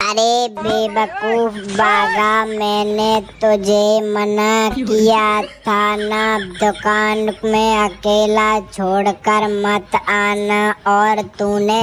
अरे बेवकूफ बागा, मैंने तुझे मना किया था ना, दुकान में अकेला छोड़कर मत आना। और तूने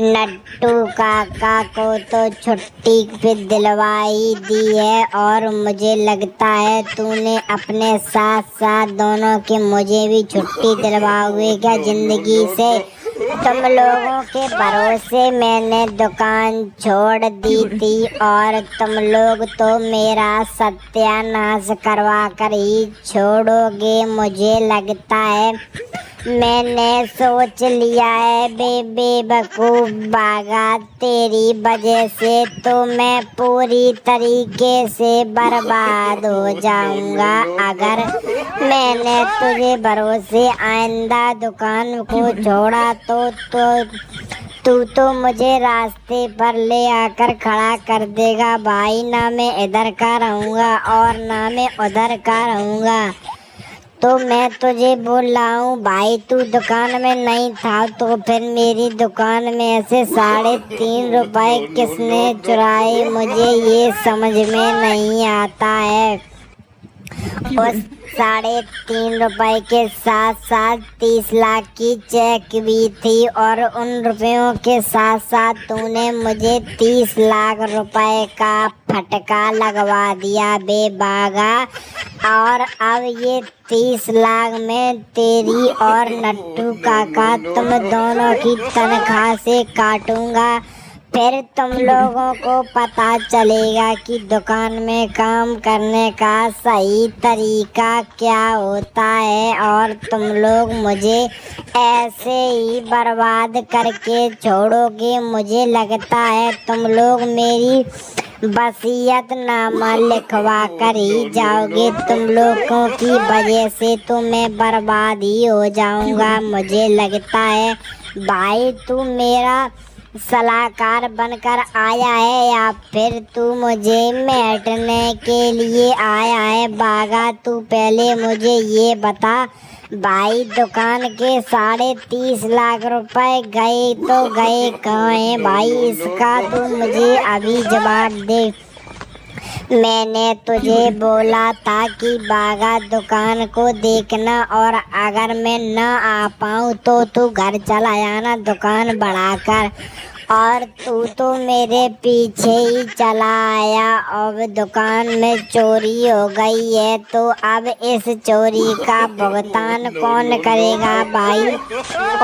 नट्टू काका को तो छुट्टी भी दिलवाई दी है, और मुझे लगता है तूने अपने साथ साथ दोनों की मुझे भी छुट्टी दिलवाओगे क्या जिंदगी से। तुम लोगों के भरोसे मैंने दुकान छोड़ दी थी, और तुम लोग तो मेरा सत्यानाश करवा कर ही छोड़ोगे। मुझे लगता है मैंने सोच लिया है बेवकूफ बागा, तेरी वजह से तो मैं पूरी तरीके से बर्बाद हो जाऊंगा। अगर मैंने तुझे भरोसे आइंदा दुकान को छोड़ा तू तो मुझे रास्ते पर ले आकर खड़ा कर देगा भाई। ना मैं इधर का रहूँगा और ना मैं उधर का रहूँगा। तो मैं तुझे बोल रहा हूँ भाई, तू दुकान में नहीं था तो फिर मेरी दुकान में ऐसे 3.5 रुपए किसने चुराए, मुझे ये समझ में नहीं आता है। उस 3.5 रुपए के साथ साथ 30 लाख की चेक भी थी, और उन रुपयों के साथ साथ तूने मुझे 30 लाख रुपए का फटका लगवा दिया बेबागा। और अब ये 30 लाख में तेरी और नट्टू काका तुम दोनों की तनख्वाह से काटूंगा। फिर तुम लोगों को पता चलेगा कि दुकान में काम करने का सही तरीका क्या होता है, और तुम लोग मुझे ऐसे ही बर्बाद करके छोड़ोगे। मुझे लगता है तुम लोग मेरी वसीयतनामा लिखवा कर ही जाओगे। तुम लोगों की वजह से तो मैं बर्बाद ही हो जाऊंगा। मुझे लगता है भाई तू मेरा सलाहकार बनकर आया है या फिर तू मुझे मैटने के लिए आया है बागा। तू पहले मुझे ये बता भाई, दुकान के 30.5 लाख रुपए गए तो गए कहाँ हैं भाई, इसका तू मुझे अभी जवाब दे। मैंने तुझे बोला था कि बागा दुकान को देखना, और अगर मैं न आ पाऊँ तो तू घर चला जाना दुकान बढ़ाकर। और तू तो मेरे पीछे ही चला आया। अब दुकान में चोरी हो गई है तो अब इस चोरी का भुगतान कौन करेगा भाई।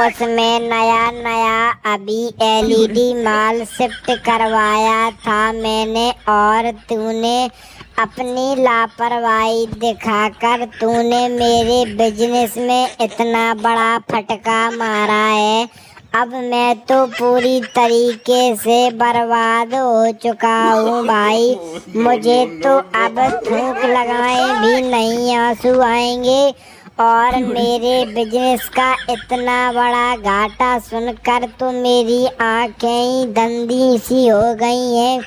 उसमें नया नया अभी LED माल शिफ्ट करवाया था मैंने, और तूने अपनी लापरवाही दिखाकर तूने मेरे बिजनेस में इतना बड़ा फटका मारा है। अब मैं तो पूरी तरीके से बर्बाद हो चुका हूँ भाई। मुझे तो अब थूक लगाए भी नहीं आंसू आएंगे, और मेरे बिजनेस का इतना बड़ा घाटा सुनकर तो मेरी आंखें ही धंधी सी हो गई हैं।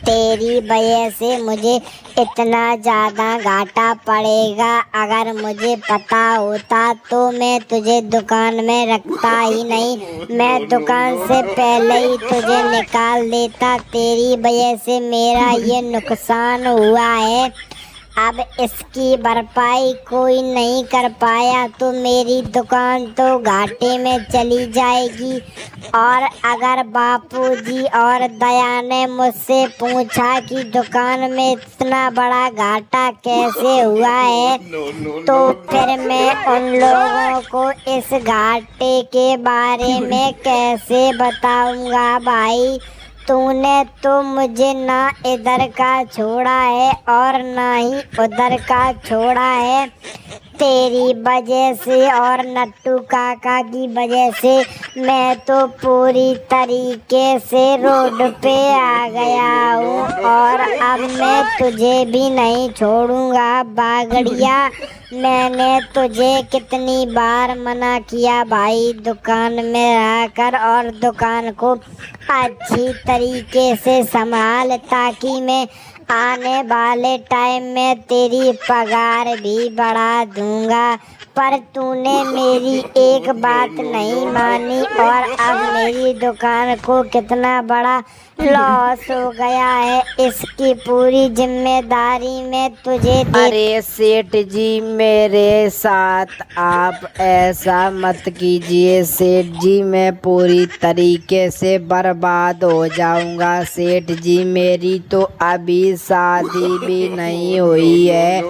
तेरी वजह से मुझे इतना ज़्यादा घाटा पड़ेगा। अगर मुझे पता होता तो मैं तुझे दुकान में रखता ही नहीं, मैं दुकान से पहले ही तुझे निकाल देता। तेरी वजह से मेरा ये नुकसान हुआ है। अब इसकी भरपाई कोई नहीं कर पाया तो मेरी दुकान तो घाटे में चली जाएगी। और अगर बापूजी और दया ने मुझसे पूछा कि दुकान में इतना बड़ा घाटा कैसे हुआ है, तो फिर मैं उन लोगों को इस घाटे के बारे में कैसे बताऊंगा भाई। तूने तो मुझे ना इधर का छोड़ा है और ना ही उधर का छोड़ा है। तेरी वजह से और नट्टू काका की वजह से मैं तो पूरी तरीके से रोड पे आ गया हूँ, और अब मैं तुझे भी नहीं छोड़ूंगा बागड़िया। मैंने तुझे कितनी बार मना किया भाई दुकान में रहकर, और दुकान को अच्छी तरीके से संभाल, ताकि मैं आने वाले टाइम में तेरी पगार भी बढ़ा दूंगा। पर तूने मेरी एक बात नहीं मानी, और अब मेरी दुकान को कितना बड़ा लॉस हो गया है, इसकी पूरी जिम्मेदारी मैं तुझे दे। अरे सेठ जी, मेरे साथ आप ऐसा मत कीजिए सेठ जी, मैं पूरी तरीके से बर्बाद हो जाऊंगा। सेठ जी, मेरी तो अभी शादी भी नहीं हुई है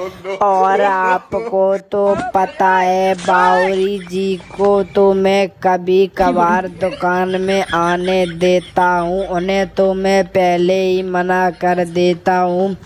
और आपको तो पता है बाउरी जी को तो मैं कभी कभार दुकान में आने देता हूँ, उन्हें तो मैं पहले ही मना कर देता हूँ।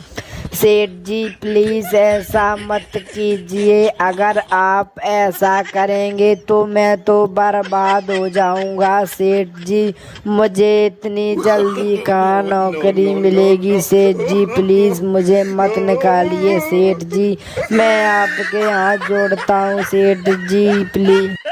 सेठ जी प्लीज़ ऐसा मत कीजिए, अगर आप ऐसा करेंगे तो मैं तो बर्बाद हो जाऊंगा। सेठ जी, मुझे इतनी जल्दी कहाँ नौकरी मिलेगी। सेठ जी प्लीज़ मुझे मत निकालिए। सेठ जी, मैं आपके हाथ जोड़ता हूँ सेठ जी प्लीज़।